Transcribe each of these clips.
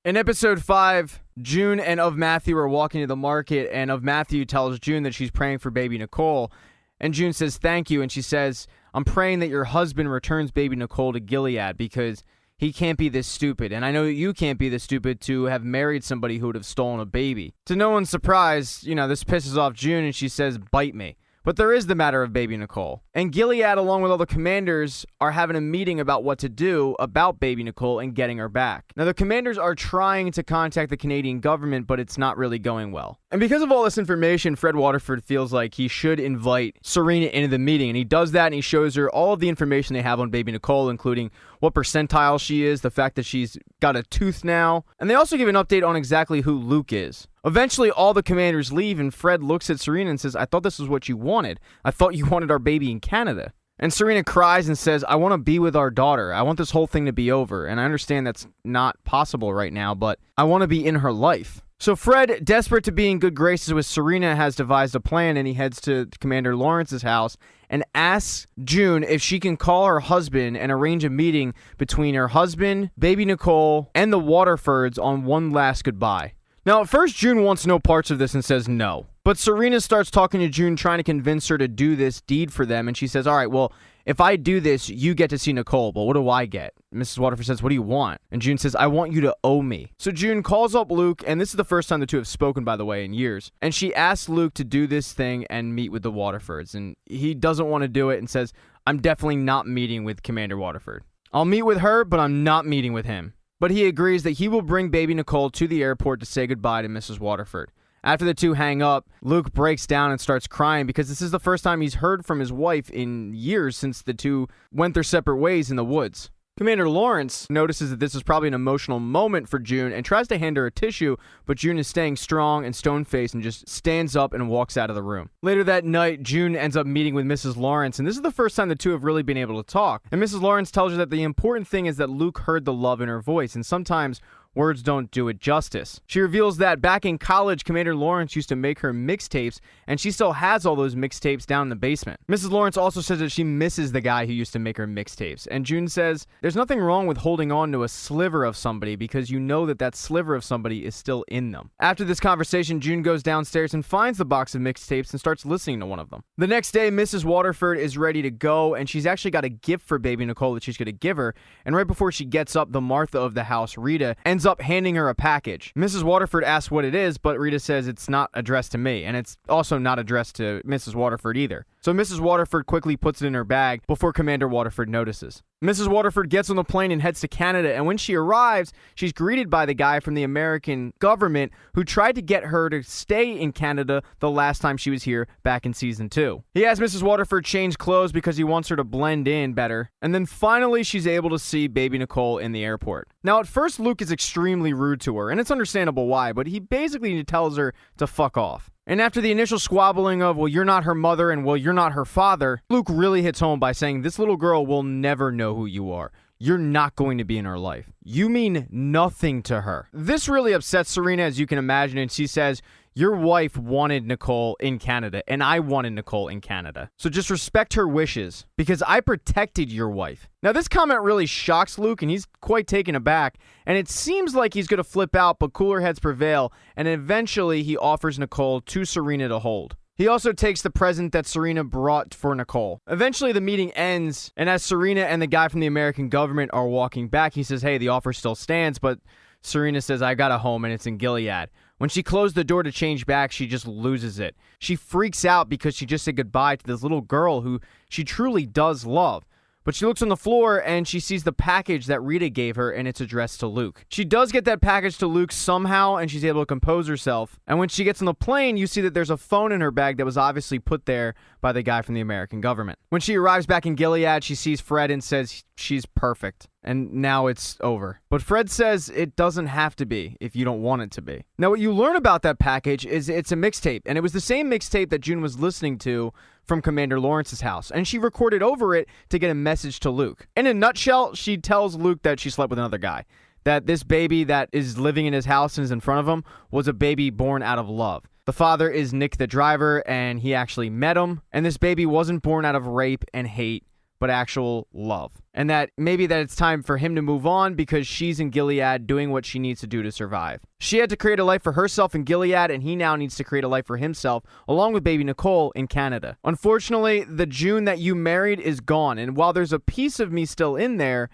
In episode 5, June and Of Matthew are walking to the market, and Of Matthew tells June that she's praying for baby Nicole. And June says, thank you. And she says, I'm praying that your husband returns baby Nicole to Gilead because he can't be this stupid. And I know that you can't be this stupid to have married somebody who would have stolen a baby. To no one's surprise, this pisses off June, and she says, bite me. But there is the matter of baby Nicole. And Gilead, along with all the commanders, are having a meeting about what to do about baby Nicole and getting her back. Now, the commanders are trying to contact the Canadian government, but it's not really going well. And because of all this information, Fred Waterford feels like he should invite Serena into the meeting. And he does that, and he shows her all of the information they have on baby Nicole, including what percentile she is, the fact that she's got a tooth now. And they also give an update on exactly who Luke is. Eventually, all the commanders leave, and Fred looks at Serena and says, I thought this was what you wanted. I thought you wanted our baby in Canada. And Serena cries and says, I want to be with our daughter. I want this whole thing to be over. And I understand that's not possible right now, but I want to be in her life. So Fred, desperate to be in good graces with Serena, has devised a plan, and he heads to Commander Lawrence's house and asks June if she can call her husband and arrange a meeting between her husband, baby Nicole, and the Waterfords on one last goodbye. Now, at first, June wants no parts of this and says no. But Serena starts talking to June, trying to convince her to do this deed for them. And she says, all right, well, if I do this, you get to see Nicole. But what do I get? Mrs. Waterford says, what do you want? And June says, I want you to owe me. So June calls up Luke, and this is the first time the two have spoken, by the way, in years. And she asks Luke to do this thing and meet with the Waterfords. And he doesn't want to do it and says, I'm definitely not meeting with Commander Waterford. I'll meet with her, but I'm not meeting with him. But he agrees that he will bring baby Nicole to the airport to say goodbye to Mrs. Waterford. After the two hang up, Luke breaks down and starts crying because this is the first time he's heard from his wife in years since the two went their separate ways in the woods. Commander Lawrence notices that this is probably an emotional moment for June and tries to hand her a tissue, but June is staying strong and stone-faced and just stands up and walks out of the room. Later that night, June ends up meeting with Mrs. Lawrence, and this is the first time the two have really been able to talk. And Mrs. Lawrence tells her that the important thing is that Luke heard the love in her voice, and sometimes words don't do it justice. She reveals that back in college, Commander Lawrence used to make her mixtapes, and she still has all those mixtapes down in the basement. Mrs. Lawrence also says that she misses the guy who used to make her mixtapes, and June says, there's nothing wrong with holding on to a sliver of somebody because you know that that sliver of somebody is still in them. After this conversation, June goes downstairs and finds the box of mixtapes and starts listening to one of them. The next day, Mrs. Waterford is ready to go, and she's actually got a gift for baby Nicole that she's going to give her, and right before she gets up, the Martha of the house, Rita, ends up handing her a package. Mrs. Waterford asks what it is, but Rita says it's not addressed to me, and it's also not addressed to Mrs. Waterford either. So Mrs. Waterford quickly puts it in her bag before Commander Waterford notices. Mrs. Waterford gets on the plane and heads to Canada, and when she arrives, she's greeted by the guy from the American government who tried to get her to stay in Canada the last time she was here back in season 2. He has Mrs. Waterford change clothes because he wants her to blend in better, and then finally she's able to see baby Nicole in the airport. Now at first Luke is extremely rude to her, and it's understandable why, but he basically tells her to fuck off. And after the initial squabbling of, well, you're not her mother and, well, you're not her father, Luke really hits home by saying, this little girl will never know who you are. You're not going to be in her life. You mean nothing to her. This really upsets Serena, as you can imagine, and she says, your wife wanted Nicole in Canada, and I wanted Nicole in Canada. So just respect her wishes, because I protected your wife. Now, this comment really shocks Luke, and he's quite taken aback, and it seems like he's going to flip out, but cooler heads prevail, and eventually he offers Nicole to Serena to hold. He also takes the present that Serena brought for Nicole. Eventually, the meeting ends, and as Serena and the guy from the American government are walking back, he says, hey, the offer still stands, but Serena says, I got a home, and it's in Gilead. When she closed the door to change back, she just loses it. She freaks out because she just said goodbye to this little girl who she truly does love. But she looks on the floor and she sees the package that Rita gave her, and it's addressed to Luke. She does get that package to Luke somehow, and she's able to compose herself. And when she gets on the plane, you see that there's a phone in her bag that was obviously put there by the guy from the American government. When she arrives back in Gilead, she sees Fred and says she's perfect. And now it's over. But Fred says it doesn't have to be if you don't want it to be. Now, what you learn about that package is it's a mixtape, and it was the same mixtape that June was listening to from Commander Lawrence's house, and she recorded over it to get a message to Luke. In a nutshell, she tells Luke that she slept with another guy, that this baby that is living in his house and is in front of him was a baby born out of love. The father is Nick the driver, and he actually met him, and this baby wasn't born out of rape and hate, but actual love. And that maybe that it's time for him to move on because she's in Gilead doing what she needs to do to survive. She had to create a life for herself in Gilead, and he now needs to create a life for himself, along with baby Nicole, in Canada. Unfortunately, the June that you married is gone, and while there's a piece of me still in there,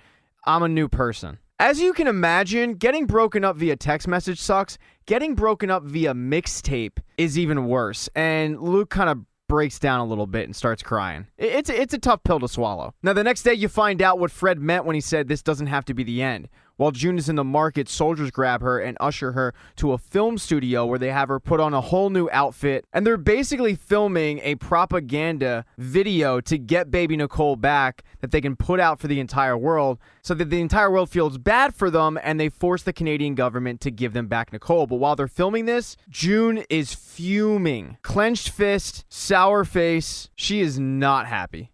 I'm a new person. As you can imagine, getting broken up via text message sucks. Getting broken up via mixtape is even worse, and Luke kind of breaks down a little bit and starts crying. It's a tough pill to swallow. Now, the next day, you find out what Fred meant when he said this doesn't have to be the end. While June is in the market, soldiers grab her and usher her to a film studio where they have her put on a whole new outfit. And they're basically filming a propaganda video to get baby Nicole back that they can put out for the entire world so that the entire world feels bad for them and they force the Canadian government to give them back Nicole. But while they're filming this, June is fuming. Clenched fist, sour face. She is not happy.